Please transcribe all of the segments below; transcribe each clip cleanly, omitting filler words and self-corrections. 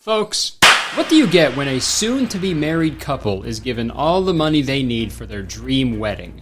Folks, what do you get when a soon-to-be married couple is given all the money they need for their dream wedding?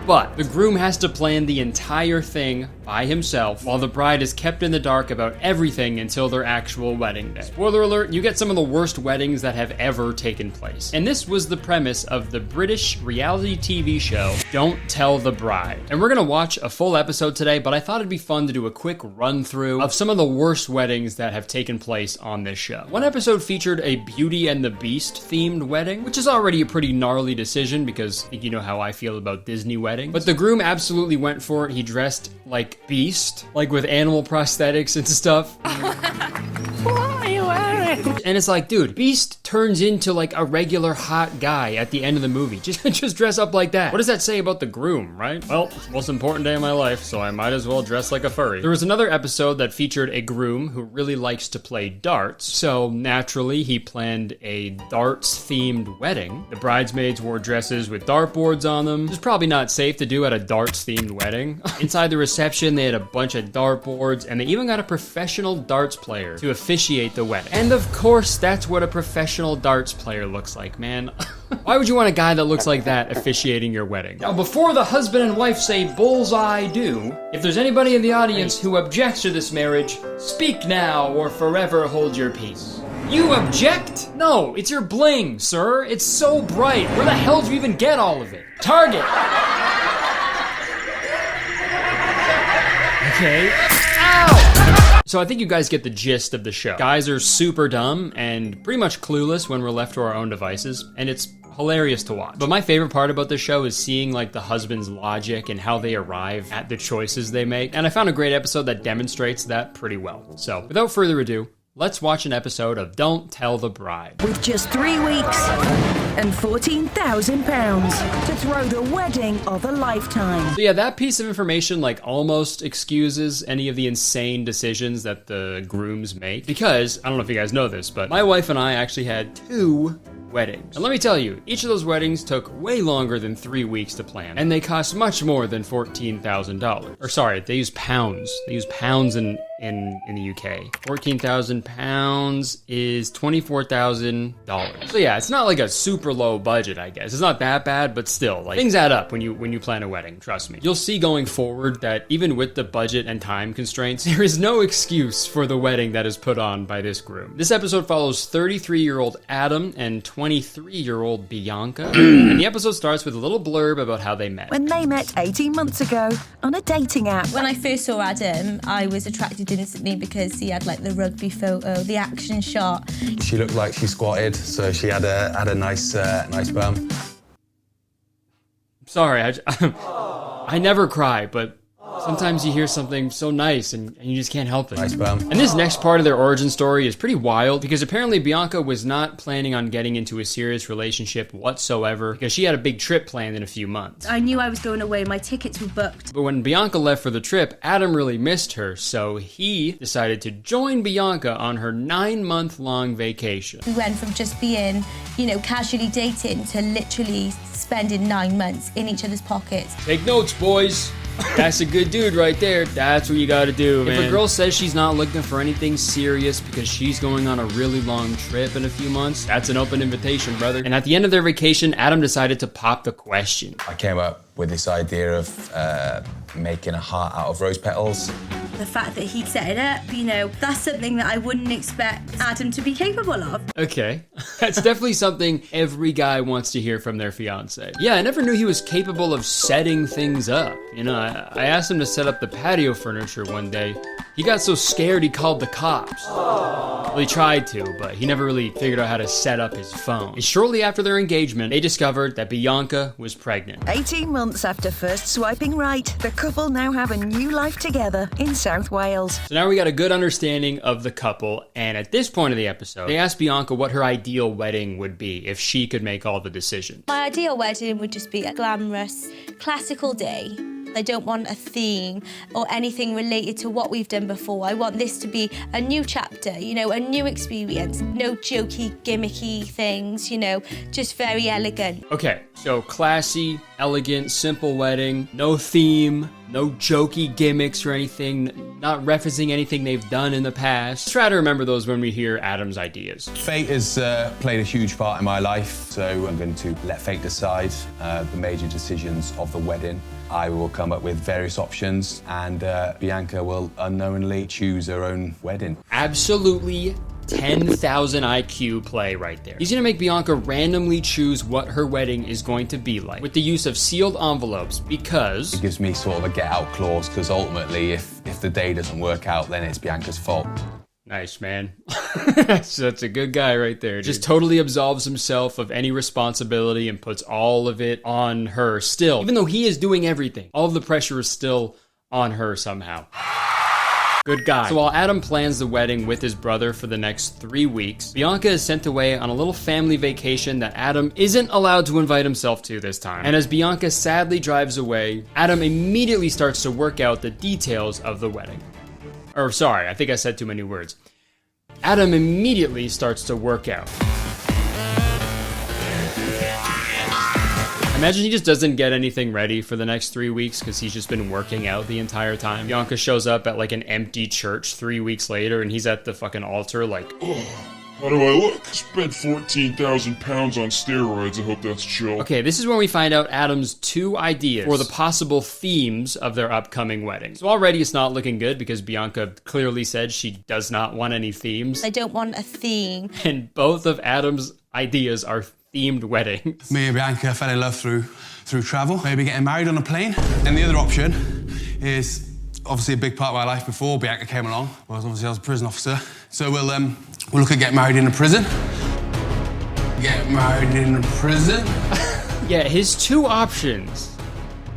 But the groom has to plan the entire thing by himself, while the bride is kept in the dark about everything until their actual wedding day. Spoiler alert, you get some of the worst weddings that have ever taken place. And this was the premise of the British reality TV show, Don't Tell the Bride. And we're gonna watch a full episode today, but I thought it'd be fun to do a quick run through of some of the worst weddings that have taken place on this show. One episode featured a Beauty and the Beast themed wedding, which is already a pretty gnarly decision because I think you know how I feel about Disney weddings. But the groom absolutely went for it. He dressed like Beast, like with animal prosthetics and stuff. What are you wearing? And it's like, dude, Beast turns into like a regular hot guy at the end of the movie. Just dress up like that. What does that say about the groom, right? Well, it's the most important day of my life, so I might as well dress like a furry. There was another episode that featured a groom who really likes to play darts, so naturally he planned a darts-themed wedding. The bridesmaids wore dresses with dartboards on them. It was probably not safe to do at a darts-themed wedding. Inside the reception, they had a bunch of dartboards, and they even got a professional darts player to officiate the wedding. And of course, that's what a professional darts player looks like, man. Why would you want a guy that looks like that officiating your wedding? Now, before the husband and wife say bullseye do, if there's anybody in the audience who objects to this marriage, speak now or forever hold your peace. You object? No, it's your bling, sir. It's so bright. Where the hell did you even get all of it? Target. Okay. Ow! So I think you guys get the gist of the show. Guys are super dumb and pretty much clueless when we're left to our own devices, and it's hilarious to watch. But my favorite part about the show is seeing like the husband's logic and how they arrive at the choices they make. And I found a great episode that demonstrates that pretty well. So without further ado, let's watch an episode of Don't Tell the Bride. With just 3 weeks and £14,000 to throw the wedding of a lifetime. So yeah, that piece of information like almost excuses any of the insane decisions that the grooms make. Because, I don't know if you guys know this, but my wife and I actually had 2 weddings. And let me tell you, each of those weddings took way longer than 3 weeks to plan. And they cost much more than $14,000. Or sorry, they use pounds. They use pounds in the UK. 14,000 pounds is $24,000. So yeah, it's not like a super low budget, I guess. It's not that bad, but still, like, things add up when you plan a wedding, trust me. You'll see going forward that even with the budget and time constraints, there is no excuse for the wedding that is put on by this groom. This episode follows 33-year-old Adam and 23-year-old Bianca. And the episode starts with a little blurb about how they met. When they met 18 months ago on a dating app. When I first saw Adam, I was attracted instantly because he had like the rugby photo, the action shot. She looked like she squatted, so she had a nice bum. Sorry, I never cry, but sometimes you hear something so nice and you just can't help it. Nice bum. And this next part of their origin story is pretty wild because apparently Bianca was not planning on getting into a serious relationship whatsoever because she had a big trip planned in a few months. I knew I was going away, my tickets were booked. But when Bianca left for the trip, Adam really missed her, so he decided to join Bianca on her 9-month-long vacation. We went from just being, casually dating to literally spending 9 months in each other's pockets. Take notes, boys. That's a good dude right there. That's what you gotta do, man. If a girl says she's not looking for anything serious because she's going on a really long trip in a few months, that's an open invitation, brother. And at the end of their vacation, Adam decided to pop the question. I came up with this idea of making a heart out of rose petals. The fact that he set it up, that's something that I wouldn't expect Adam to be capable of. Okay, that's definitely something every guy wants to hear from their fiance. Yeah, I never knew he was capable of setting things up. I asked him to set up the patio furniture one day. He got so scared he called the cops. Well, he tried to, but he never really figured out how to set up his phone. And shortly after their engagement, they discovered that Bianca was pregnant. 18 months after first swiping right, the couple now have a new life together in South Wales. So now we got a good understanding of the couple, and at this point of the episode, they asked Bianca what her ideal wedding would be if she could make all the decisions. My ideal wedding would just be a glamorous, classical day. I don't want a theme or anything related to what we've done before. I want this to be a new chapter, a new experience. No jokey, gimmicky things, just very elegant. Okay, so classy, elegant, simple wedding, no theme, No jokey gimmicks or anything, not referencing anything they've done in the past. Try to remember those when we hear Adam's ideas. Fate has played a huge part in my life, so I'm going to let fate decide the major decisions of the wedding. I will come up with various options, and Bianca will unknowingly choose her own wedding. Absolutely 10,000 IQ play right there. He's gonna make Bianca randomly choose what her wedding is going to be like with the use of sealed envelopes because it gives me sort of a get out clause, because ultimately if the day doesn't work out, then it's Bianca's fault. Nice, man. That's a good guy right there, dude. Just totally absolves himself of any responsibility and puts all of it on her still. Even though he is doing everything, all of the pressure is still on her somehow. Good guy. So while Adam plans the wedding with his brother for the next 3 weeks, Bianca is sent away on a little family vacation that Adam isn't allowed to invite himself to this time. And as Bianca sadly drives away, Adam immediately starts to work out the details of the wedding. Or sorry, I think I said too many words. Adam immediately starts to work out. Imagine he just doesn't get anything ready for the next 3 weeks because he's just been working out the entire time. Bianca shows up at like an empty church 3 weeks later and he's at the fucking altar like, how do I look? Spent 14,000 pounds on steroids. I hope that's chill. Okay, this is when we find out Adam's 2 ideas for the possible themes of their upcoming wedding. So already it's not looking good because Bianca clearly said she does not want any themes. I don't want a theme. And both of Adam's ideas are themed weddings. Me and Bianca fell in love through travel, maybe getting married on a plane. And the other option is obviously a big part of my life before Bianca came along. Well, obviously I was a prison officer. So we'll look at getting married in a prison. Get married in a prison. Yeah, his 2 options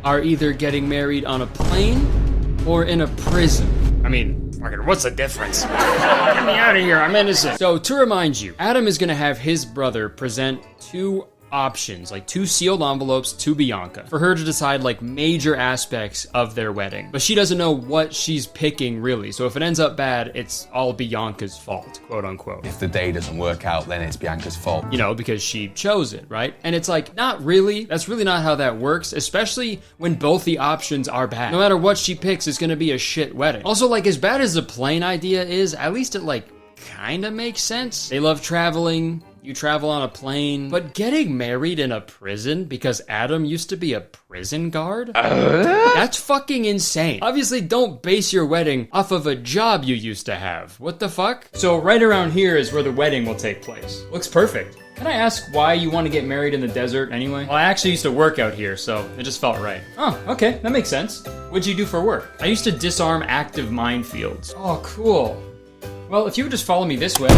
are either getting married on a plane or in a prison. I mean, fucking, what's the difference? Get me out of here, I'm innocent. So to remind you, Adam is gonna have his brother present 2 options, like 2 sealed envelopes to Bianca for her to decide like major aspects of their wedding. But she doesn't know what she's picking really. So if it ends up bad, it's all Bianca's fault, quote unquote. If the day doesn't work out, then it's Bianca's fault. You know, because she chose it, right? And it's like, not really. That's really not how that works, especially when both the options are bad. No matter what she picks, it's gonna be a shit wedding. Also, like, as bad as the plane idea is, at least it like kinda makes sense. They love traveling. You travel on a plane, but getting married in a prison because Adam used to be a prison guard? That's fucking insane. Obviously, don't base your wedding off of a job you used to have. What the fuck? So right around here is where the wedding will take place. Looks perfect. Can I ask why you want to get married in the desert anyway? Well, I actually used to work out here, so it just felt right. Oh, okay, that makes sense. What'd you do for work? I used to disarm active minefields. Oh, cool. Well, if you would just follow me this way.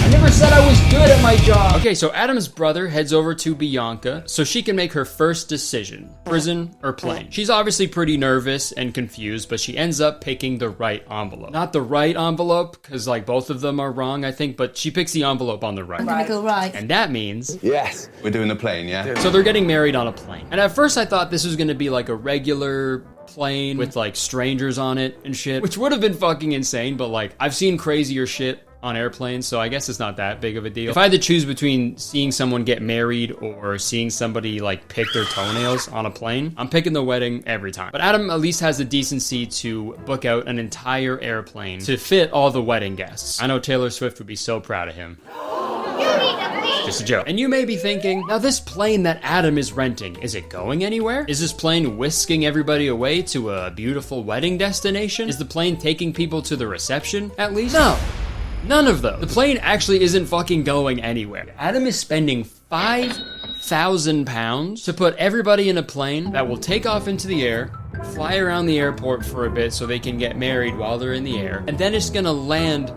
I never said I was good at my job. Okay, so Adam's brother heads over to Bianca so she can make her first decision, prison or plane. She's obviously pretty nervous and confused, but she ends up picking the right envelope. Not the right envelope, because like both of them are wrong, I think, but she picks the envelope on the right. I'm gonna go right. And that means... Yes. We're doing the plane, yeah? So they're getting married on a plane. And at first I thought this was gonna be like a regular plane with like strangers on it and shit, which would have been fucking insane, but like I've seen crazier shit on airplanes, so I guess it's not that big of a deal. If I had to choose between seeing someone get married or seeing somebody like pick their toenails on a plane, I'm picking the wedding every time. But Adam at least has the decency to book out an entire airplane to fit all the wedding guests. I know Taylor Swift would be so proud of him. Just a joke. And you may be thinking, now this plane that Adam is renting, is it going anywhere? Is this plane whisking everybody away to a beautiful wedding destination? Is the plane taking people to the reception, at least? No. None of those. The plane actually isn't fucking going anywhere. Adam is spending 5,000 pounds to put everybody in a plane that will take off into the air, fly around the airport for a bit so they can get married while they're in the air, and then it's gonna land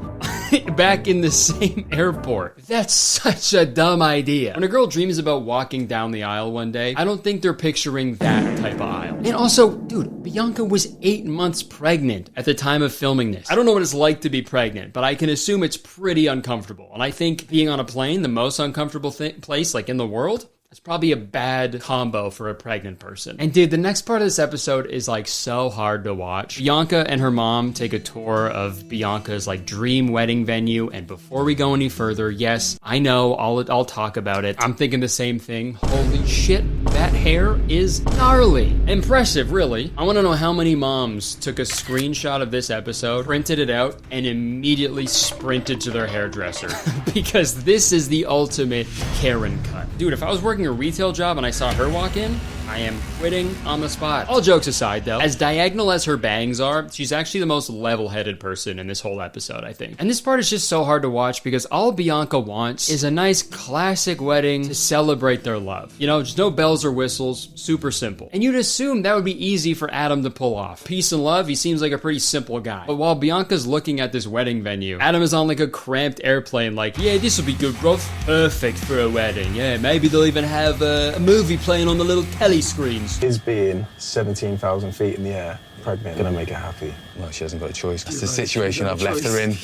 back in the same airport. That's such a dumb idea. When a girl dreams about walking down the aisle one day, I don't think they're picturing that type of aisle. And also, dude, Bianca was 8 months pregnant at the time of filming this. I don't know what it's like to be pregnant, but I can assume it's pretty uncomfortable. And I think being on a plane, the most uncomfortable place like in the world, it's probably a bad combo for a pregnant person. And dude, the next part of this episode is like so hard to watch. Bianca and her mom take a tour of Bianca's like dream wedding venue. And before we go any further, yes, I know, I'll talk about it. I'm thinking the same thing. Holy shit, that that hair is gnarly. Impressive, really. I want to know how many moms took a screenshot of this episode, printed it out, and immediately sprinted to their hairdresser. Because this is the ultimate Karen cut. Dude, if I was working a retail job and I saw her walk in, I am quitting on the spot. All jokes aside, though, as diagonal as her bangs are, she's actually the most level-headed person in this whole episode, I think. And this part is just so hard to watch because all Bianca wants is a nice classic wedding to celebrate their love. You know, just no bells or whistles, super simple. And you'd assume that would be easy for Adam to pull off. Peace and love, he seems like a pretty simple guy. But while Bianca's looking at this wedding venue, Adam is on like a cramped airplane like, yeah, this'll be good, bro. Perfect for a wedding. Yeah, maybe they'll even have a movie playing on the little telly screens. Is being 17,000 feet in the air pregnant gonna make her happy? Well, she hasn't got a choice. That's the situation I've left her in.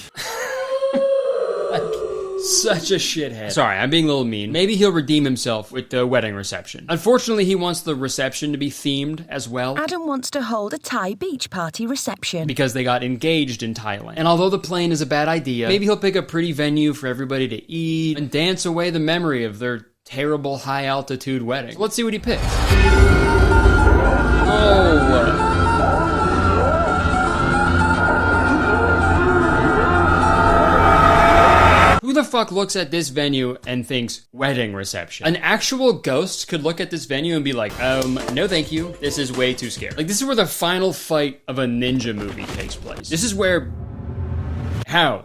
Such a shithead. Sorry, I'm being a little mean. Maybe he'll redeem himself with the wedding reception. Unfortunately, he wants the reception to be themed as well. Adam wants to hold a Thai beach party reception. Because they got engaged in Thailand. And although the plane is a bad idea, maybe he'll pick a pretty venue for everybody to eat and dance away the memory of their terrible high-altitude wedding. So let's see what he picks. Oh. Who the fuck looks at this venue and thinks wedding reception? An actual ghost could look at this venue and be like, no thank you. This is way too scary. Like, this is where the final fight of a ninja movie takes place. This is where...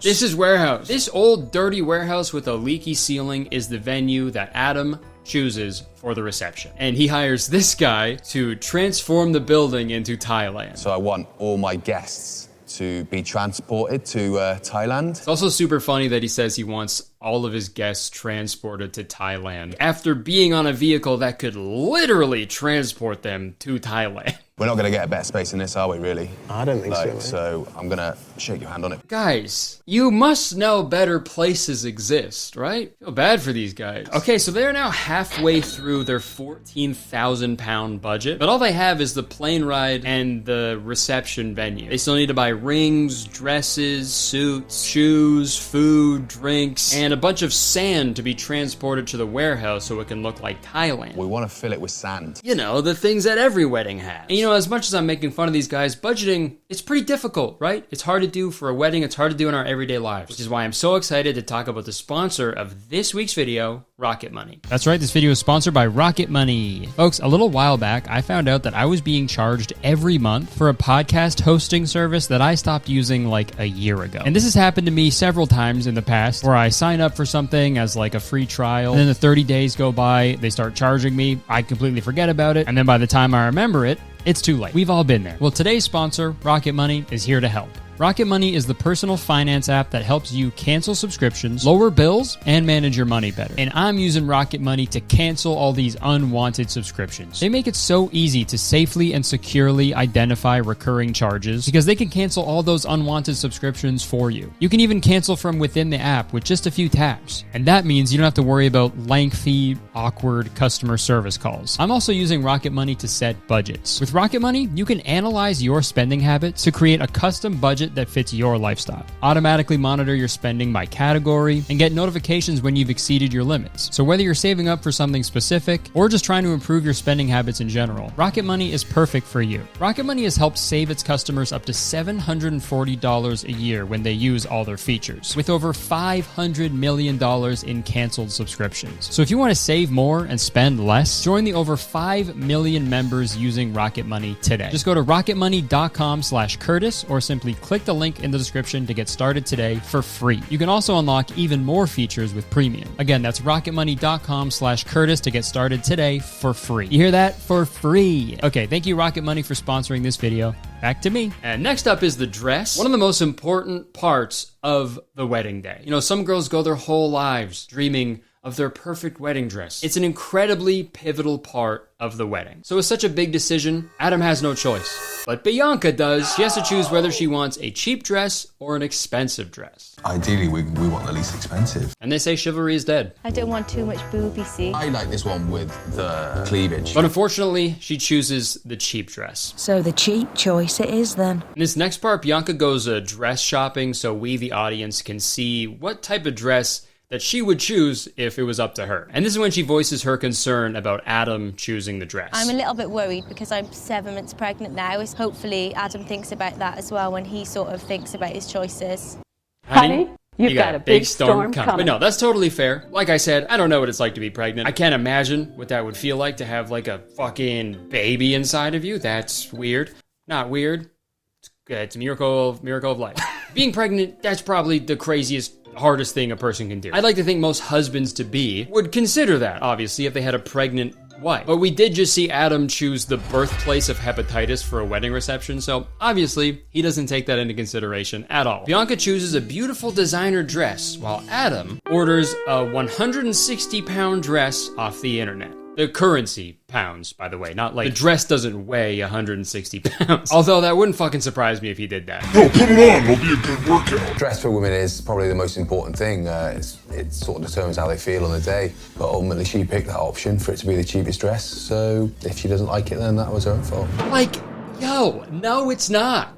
This is warehouse. This old dirty warehouse with a leaky ceiling is the venue that Adam chooses for the reception. And he hires this guy to transform the building into Thailand. So I want all my guests to be transported to Thailand. It's also super funny that he says he wants all of his guests transported to Thailand after being on a vehicle that could literally transport them to Thailand. We're not going to get a better space than this, are we, really? I don't think so, mate. So I'm going to shake your hand on it. Guys, you must know better places exist, right? Feel bad for these guys. Okay, so they're now halfway through their 14,000 pound budget, but all they have is the plane ride and the reception venue. They still need to buy rings, dresses, suits, shoes, food, drinks, and a bunch of sand to be transported to the warehouse so it can look like Thailand. We want to fill it with sand. You know, the things that every wedding has. And you know, as much as I'm making fun of these guys, budgeting, it's pretty difficult, right? It's hard to do for a wedding, it's hard to do in our everyday lives, which is why I'm so excited to talk about the sponsor of this week's video, Rocket Money. That's right, this video is sponsored by Rocket Money. Folks, a little while back, I found out that I was being charged every month for a podcast hosting service that I stopped using like a year ago. And this has happened to me several times in the past, where I sign up for something as like a free trial, and then the 30 days go by, they start charging me, I completely forget about it, and then by the time I remember it, it's too late. We've all been there. Well, today's sponsor, Rocket Money, is here to help. Rocket Money is the personal finance app that helps you cancel subscriptions, lower bills, and manage your money better. And I'm using Rocket Money to cancel all these unwanted subscriptions. They make it so easy to safely and securely identify recurring charges because they can cancel all those unwanted subscriptions for you. You can even cancel from within the app with just a few taps. And that means you don't have to worry about lengthy, awkward customer service calls. I'm also using Rocket Money to set budgets. With Rocket Money, you can analyze your spending habits to create a custom budget that fits your lifestyle. Automatically monitor your spending by category and get notifications when you've exceeded your limits. So whether you're saving up for something specific or just trying to improve your spending habits in general, Rocket Money is perfect for you. Rocket Money has helped save its customers up to $740 a year when they use all their features, with over $500 million in canceled subscriptions. So if you want to save more and spend less, join the over 5 million members using Rocket Money today. Just go to rocketmoney.com/Curtis or simply click the link in the description to get started today for free. You can also unlock even more features with premium. Again, that's rocketmoney.com/Curtis to get started today for free. You hear that? For free. Okay, thank you Rocket Money for sponsoring this video. Back to me. And next up is the dress. One of the most important parts of the wedding day. You know, some girls go their whole lives dreaming of their perfect wedding dress. It's an incredibly pivotal part of the wedding. So it's such a big decision, Adam has no choice. But Bianca does. She has to choose whether she wants a cheap dress or an expensive dress. Ideally, we want the least expensive. And they say chivalry is dead. I don't want too much booby, see? I like this one with the cleavage. But unfortunately, she chooses the cheap dress. So the cheap choice it is then. In this next part, Bianca goes dress shopping so we, the audience, can see what type of dress that she would choose if it was up to her. And this is when she voices her concern about Adam choosing the dress. I'm a little bit worried because I'm 7 months pregnant now. Hopefully Adam thinks about that as well when he sort of thinks about his choices. Honey, you got a big storm coming. But no, that's totally fair. Like I said, I don't know what it's like to be pregnant. I can't imagine what that would feel like to have like a fucking baby inside of you. That's weird. Not weird. It's a miracle of life. Being pregnant, that's probably the craziest, hardest thing a person can do. I'd like to think most husbands-to-be would consider that, obviously, if they had a pregnant wife. But we did just see Adam choose the birthplace of hepatitis for a wedding reception, so obviously, he doesn't take that into consideration at all. Bianca chooses a beautiful designer dress, while Adam orders a 160-pound dress off the internet. The currency, pounds, by the way, not like the dress doesn't weigh 160 pounds. Although that wouldn't fucking surprise me if he did that. No, put it on, it'll be a good workout. Dress for women is probably the most important thing. It sort of determines how they feel on the day. But ultimately, she picked that option for it to be the cheapest dress. So if she doesn't like it, then that was her own fault. Like, yo, no, it's not.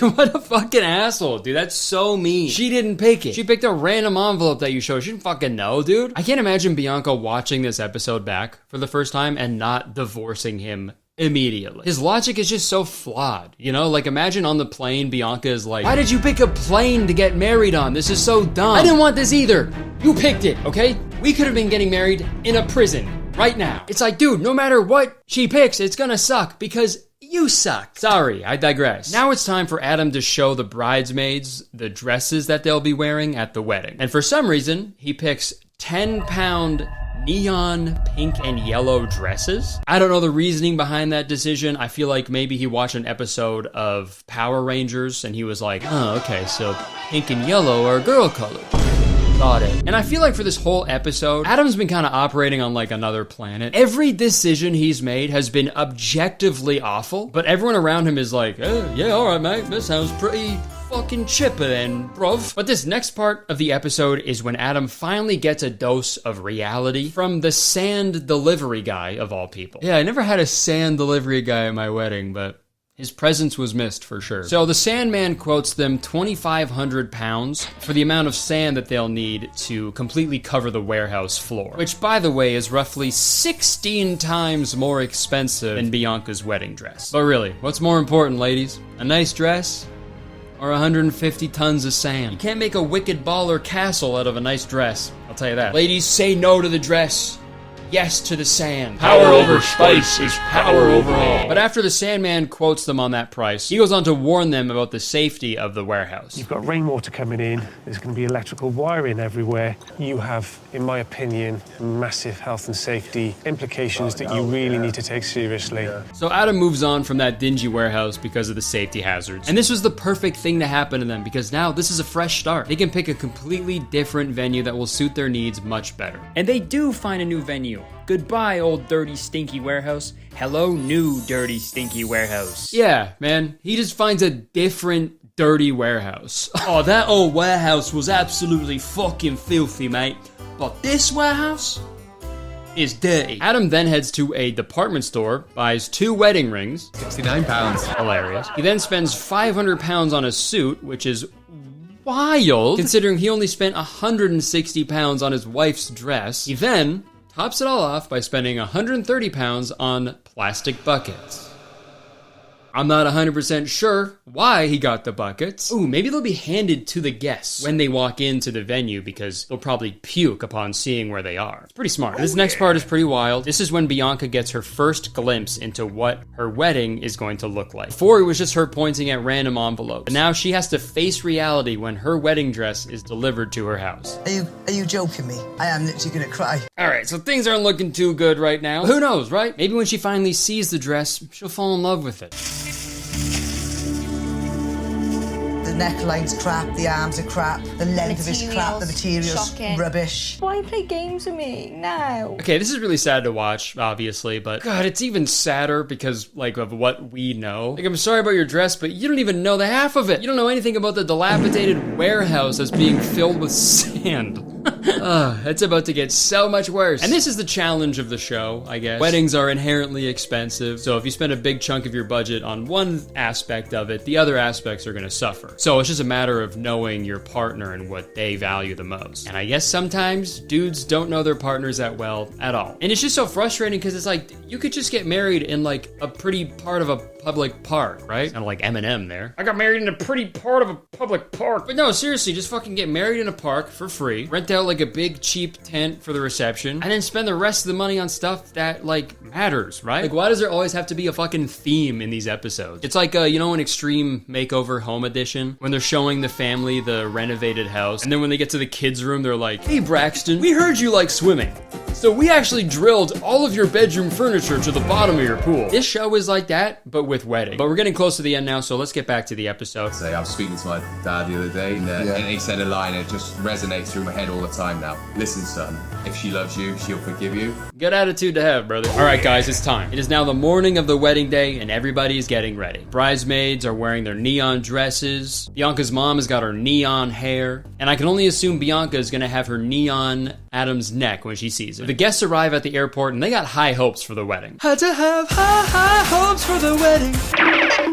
What a fucking asshole, dude. That's so mean. She didn't pick it. She picked a random envelope that you showed. She didn't fucking know, dude. I can't imagine Bianca watching this episode back for the first time and not divorcing him immediately. His logic is just so flawed, you know? Like, imagine on the plane, Bianca is like, why did you pick a plane to get married on? This is so dumb. I didn't want this either. You picked it, okay? We could have been getting married in a prison right now. It's like, dude, no matter what she picks, it's gonna suck because you suck. Sorry, I digress. Now it's time for Adam to show the bridesmaids the dresses that they'll be wearing at the wedding. And for some reason, he picks 10-pound neon pink and yellow dresses. I don't know the reasoning behind that decision. I feel like maybe he watched an episode of Power Rangers and he was like, oh, okay, so pink and yellow are girl colored. Got it. And I feel like for this whole episode, Adam's been kind of operating on like another planet. Every decision he's made has been objectively awful, but everyone around him is like, oh, yeah, all right, mate, that sounds pretty fucking chipper then, bruv. But this next part of the episode is when Adam finally gets a dose of reality from the sand delivery guy of all people. Yeah, I never had a sand delivery guy at my wedding, but his presence was missed for sure. So the Sandman quotes them 2,500 pounds for the amount of sand that they'll need to completely cover the warehouse floor, which by the way is roughly 16 times more expensive than Bianca's wedding dress. But really, what's more important, ladies? A nice dress or 150 tons of sand? You can't make a wicked baller castle out of a nice dress, I'll tell you that. Ladies, say no to the dress. Yes to the sand. Power over spice is power over all. But after the Sandman quotes them on that price, he goes on to warn them about the safety of the warehouse. You've got rainwater coming in, there's going to be electrical wiring everywhere. You have, in my opinion, massive health and safety implications that you really need to take seriously. So Adam moves on from that dingy warehouse because of the safety hazards. And this was the perfect thing to happen to them because now this is a fresh start. They can pick a completely different venue that will suit their needs much better. And they do find a new venue. Goodbye, old dirty, stinky warehouse. Hello, new dirty, stinky warehouse. Yeah, man, he just finds a different dirty warehouse. Oh, that old warehouse was absolutely fucking filthy, mate. But this warehouse is dirty. Adam then heads to a department store, buys 2 wedding rings. £69. Hilarious. He then spends 500 pounds on a suit, which is wild, considering he only spent 160 pounds on his wife's dress. He then tops it all off by spending 130 pounds on plastic buckets. I'm not 100% sure why he got the buckets. Ooh, maybe they'll be handed to the guests when they walk into the venue because they'll probably puke upon seeing where they are. It's pretty smart. This next part is pretty wild. This is when Bianca gets her first glimpse into what her wedding is going to look like. Before, it was just her pointing at random envelopes. But now she has to face reality when her wedding dress is delivered to her house. Are you joking me? I am literally gonna cry. Alright, so things aren't looking too good right now. Who knows, right? Maybe when she finally sees the dress, she'll fall in love with it. The neckline's crap, the arms are crap, the length of his crap, the material's shocking. Rubbish. Why play games with me now? Okay, this is really sad to watch, obviously, but God, it's even sadder because, like, of what we know. Like, I'm sorry about your dress, but you don't even know the half of it. You don't know anything about the dilapidated warehouse that's being filled with sand. It's about to get so much worse. And this is the challenge of the show, I guess. Weddings are inherently expensive, so if you spend a big chunk of your budget on one aspect of it, the other aspects are gonna suffer. So it's just a matter of knowing your partner and what they value the most. And I guess sometimes dudes don't know their partners that well at all. And it's just so frustrating because it's like, you could just get married in like a pretty part of a public park, right? Kind of like Eminem there. I got married in a pretty part of a public park. But no, seriously, just fucking get married in a park for free, rent out like a big cheap tent for the reception, and then spend the rest of the money on stuff that like matters, right? Like, why does there always have to be a fucking theme in these episodes? It's like, you know, an Extreme Makeover Home Edition, when they're showing the family the renovated house, and then when they get to the kids' room, they're like, hey Braxton, we heard you like swimming, so we actually drilled all of your bedroom furniture to the bottom of your pool. This show is like that, but with wedding. But we're getting close to the end now, so let's get back to the episode. So I was speaking to my dad the other day, and he said a line that just resonates through my head all the time now. Listen, son, if she loves you, she'll forgive you. Good attitude to have, brother. All right, guys, it's time. It is now the morning of the wedding day, and everybody is getting ready. Bridesmaids are wearing their neon dresses. Bianca's mom has got her neon hair, and I can only assume Bianca is gonna have her neon Adam's neck when she sees it. The guests arrive at the airport, and they got high hopes for the wedding. Had to have high hopes for the wedding.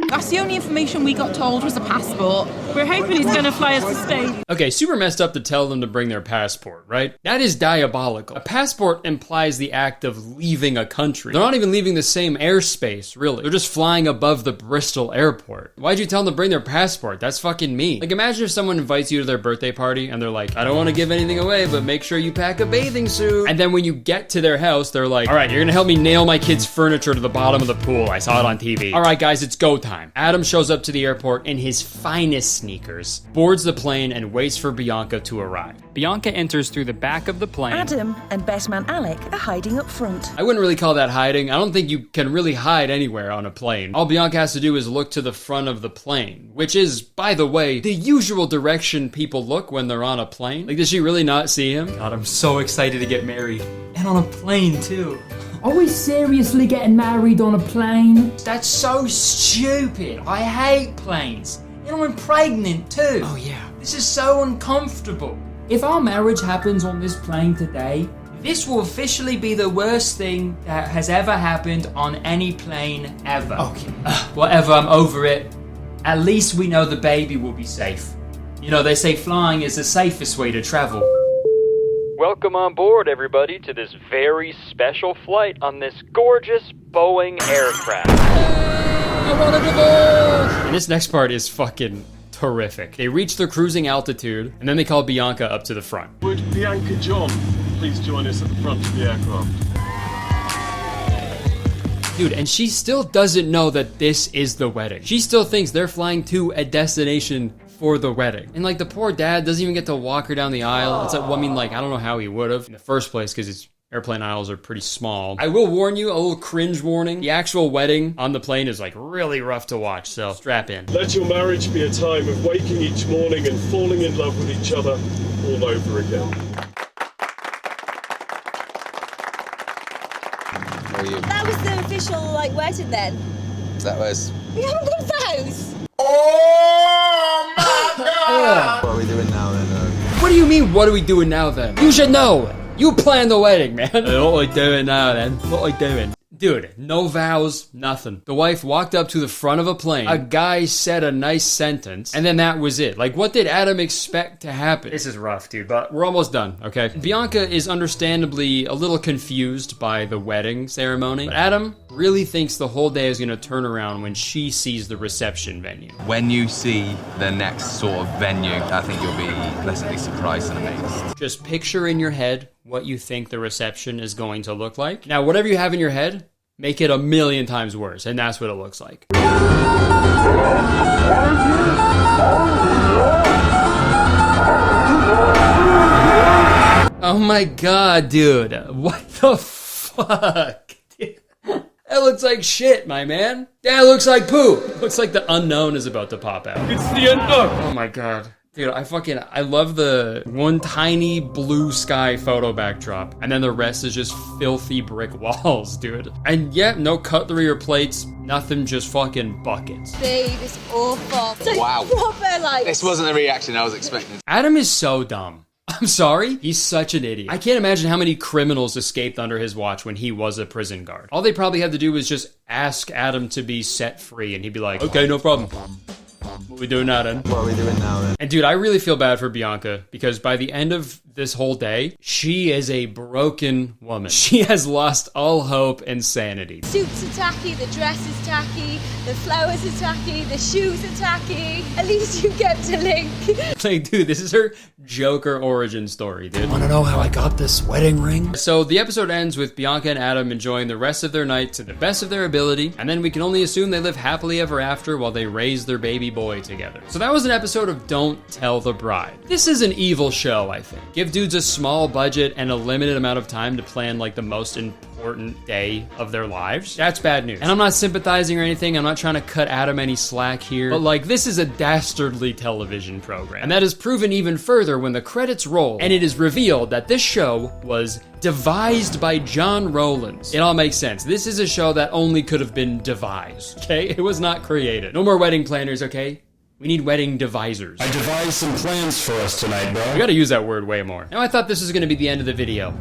That's the only information we got told was a passport. We're hoping he's gonna fly us to Spain. Okay, super messed up to tell them to bring their passport, right? That is diabolical. A passport implies the act of leaving a country. They're not even leaving the same airspace, really. They're just flying above the Bristol airport. Why'd you tell them to bring their passport? That's fucking mean. Like, imagine if someone invites you to their birthday party and they're like, I don't want to give anything away, but make sure you pack a bathing suit. And then when you get to their house, they're like, all right, you're gonna help me nail my kid's furniture to the bottom of the pool. I saw it on TV. All right, guys, it's go time. Adam shows up to the airport in his finest sneakers, boards the plane, and waits for Bianca to arrive. Bianca enters through the back of the plane. Adam and best man Alec are hiding up front. I wouldn't really call that hiding. I don't think you can really hide anywhere on a plane. All Bianca has to do is look to the front of the plane, which is, by the way, the usual direction people look when they're on a plane. Like, does she really not see him? God, I'm so excited to get married. And on a plane, too. Are we seriously getting married on a plane? That's so stupid. I hate planes. And I'm pregnant too. Oh yeah. This is so uncomfortable. If our marriage happens on this plane today, this will officially be the worst thing that has ever happened on any plane ever. Okay. Whatever, I'm over it. At least we know the baby will be safe. You know, they say flying is the safest way to travel. Welcome on board, everybody, to this very special flight on this gorgeous Boeing aircraft. I want a divorce! And this next part is fucking terrific. They reach their cruising altitude, and then they call Bianca up to the front. Would Bianca John please join us at the front of the aircraft? Dude, and she still doesn't know that this is the wedding. She still thinks they're flying to a destination for the wedding. And like, the poor dad doesn't even get to walk her down the aisle. It's like, well, I mean, like, I don't know how he would have in the first place, because his airplane aisles are pretty small. I will warn you, a little cringe warning. The actual wedding on the plane is like really rough to watch, so strap in. Let your marriage be a time of waking each morning and falling in love with each other all over again. That was the official, like, wedding then. That was... We haven't got those. Oh my God! What are we doing now then? What do you mean, what are we doing now then? You should know. You planned the wedding, man. What are we doing now then? What are we doing? Dude, no vows, nothing. The wife walked up to the front of a plane. A guy said a nice sentence, and then that was it. Like, what did Adam expect to happen? This is rough, dude, but we're almost done, okay? Bianca is understandably a little confused by the wedding ceremony, but Adam really thinks the whole day is gonna turn around when she sees the reception venue. When you see the next sort of venue, I think you'll be pleasantly surprised and amazed. Just picture in your head what you think the reception is going to look like. Now, whatever you have in your head, make it 1,000,000 times worse, and that's what it looks like. Oh my God, dude. What the fuck? Dude. That looks like shit, my man. That looks like poop. Looks like the unknown is about to pop out. It's the end of... Oh my God. Dude, I love the one tiny blue sky photo backdrop, and then the rest is just filthy brick walls, dude. And yeah, no cutlery or plates, nothing, just fucking buckets. Babe, it's awful. It's like Wow. proper, like... This wasn't the reaction I was expecting. Adam is so dumb. I'm sorry? He's such an idiot. I can't imagine how many criminals escaped under his watch when he was a prison guard. All they probably had to do was just ask Adam to be set free, and he'd be like, okay, no problem. What are we doing now, then? What are we doing now, then? And dude, I really feel bad for Bianca, because by the end of this whole day, she is a broken woman. She has lost all hope and sanity. Suits are tacky, the dress is tacky, the flowers are tacky, the shoes are tacky. At least you get to link. Like, dude, this is her Joker origin story, dude. Wanna know how I got this wedding ring? So the episode ends with Bianca and Adam enjoying the rest of their night to the best of their ability, and then we can only assume they live happily ever after while they raise their baby boy together. So that was an episode of Don't Tell the Bride. This is an evil show, I think. Give dudes a small budget and a limited amount of time to plan like the most important day of their lives. That's bad news. And I'm not sympathizing or anything. I'm not trying to cut Adam any slack here. But like, this is a dastardly television program. And that is proven even further when the credits roll and it is revealed that this show was devised by John Rowlands. It all makes sense. This is a show that only could have been devised, okay? It was not created. No more wedding planners, okay? We need wedding devisers. I devised some plans for us tonight, bro. We gotta use that word way more. Now, I thought this was gonna be the end of the video.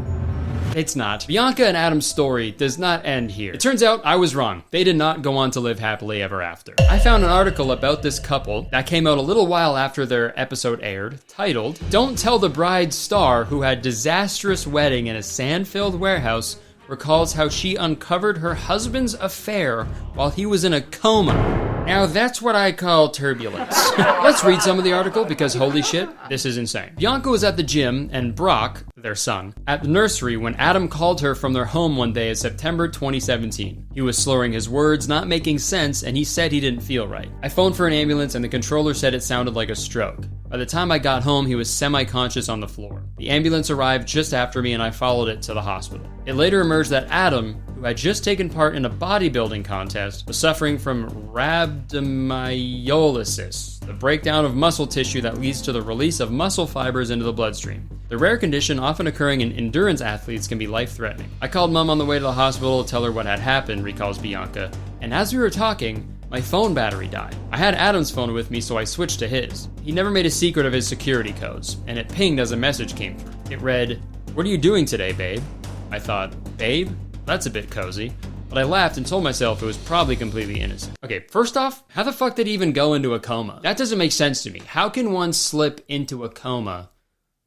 It's not. Bianca and Adam's story does not end here. It turns out I was wrong. They did not go on to live happily ever after. I found an article about this couple that came out a little while after their episode aired, titled, "Don't Tell the Bride's Star Who Had Disastrous Wedding in a Sand-Filled Warehouse Recalls How She Uncovered Her Husband's Affair While He Was in a Coma." Now that's what I call turbulence. Let's read some of the article because holy shit, this is insane. Bianca was at the gym and Brock, their son, at the nursery when Adam called her from their home one day in September 2017. He was slurring his words, not making sense, and he said he didn't feel right. I phoned for an ambulance and the controller said it sounded like a stroke. By the time I got home, he was semi-conscious on the floor. The ambulance arrived just after me and I followed it to the hospital. It later emerged that Adam, who had just taken part in a bodybuilding contest, was suffering from rhabdomyolysis, the breakdown of muscle tissue that leads to the release of muscle fibers into the bloodstream. The rare condition, often occurring in endurance athletes, can be life-threatening. I called Mom on the way to the hospital to tell her what had happened, recalls Bianca, and as we were talking, my phone battery died. I had Adam's phone with me, so I switched to his. He never made a secret of his security codes, and it pinged as a message came through. It read, "What are you doing today, babe?" I thought, babe? That's a bit cozy. But I laughed and told myself it was probably completely innocent. Okay, first off, how the fuck did he even go into a coma? That doesn't make sense to me. How can one slip into a coma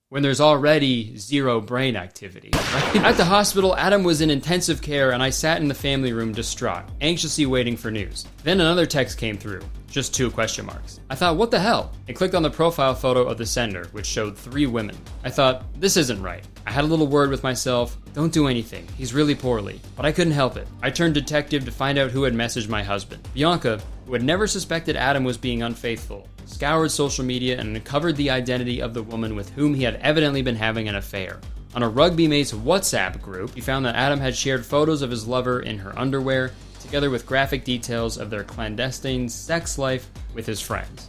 when there's already zero brain activity? Right? At the hospital, Adam was in intensive care and I sat in the family room distraught, anxiously waiting for news. Then another text came through, just 2 question marks. I thought, what the hell? I clicked on the profile photo of the sender, which showed 3 women. I thought, this isn't right. I had a little word with myself, don't do anything, he's really poorly. But I couldn't help it. I turned detective to find out who had messaged my husband. Bianca, who had never suspected Adam was being unfaithful, scoured social media and uncovered the identity of the woman with whom he had evidently been having an affair. On a Rugby Mates WhatsApp group, he found that Adam had shared photos of his lover in her underwear, together with graphic details of their clandestine sex life with his friends.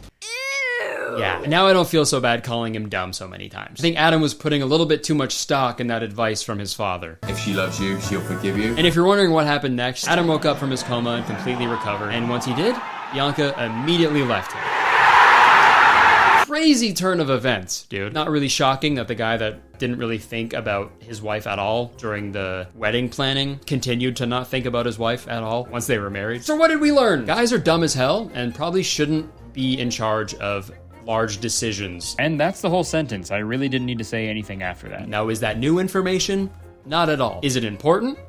Yeah, now I don't feel so bad calling him dumb so many times. I think Adam was putting a little bit too much stock in that advice from his father. If she loves you, she'll forgive you. And if you're wondering what happened next, Adam woke up from his coma and completely recovered. And once he did, Bianca immediately left him. Crazy turn of events, dude. Not really shocking that the guy that didn't really think about his wife at all during the wedding planning continued to not think about his wife at all once they were married. So what did we learn? Guys are dumb as hell and probably shouldn't be in charge of large decisions. And that's the whole sentence. I really didn't need to say anything after that. Now, is that new information? Not at all. Is it important?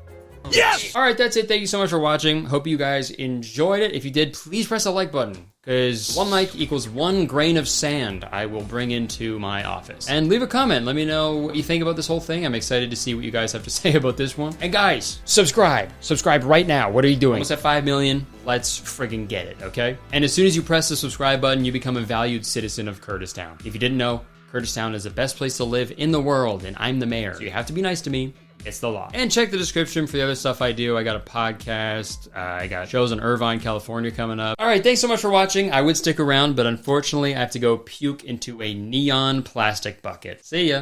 Yes! All right, that's it. Thank you so much for watching. Hope you guys enjoyed it. If you did, please press the like button, because 1 like equals 1 grain of sand I will bring into my office. And leave a comment. Let me know what you think about this whole thing. I'm excited to see what you guys have to say about this one. And guys, subscribe. Subscribe right now. What are you doing? Almost at 5 million. Let's friggin' get it, okay? And as soon as you press the subscribe button, you become a valued citizen of Kurdistan. If you didn't know, Kurdistan is the best place to live in the world, and I'm the mayor. So you have to be nice to me. It's the law. And check the description for the other stuff I do. I got a podcast. I got shows in Irvine, California coming up. All right, thanks so much for watching. I would stick around, but unfortunately, I have to go puke into a neon plastic bucket. See ya.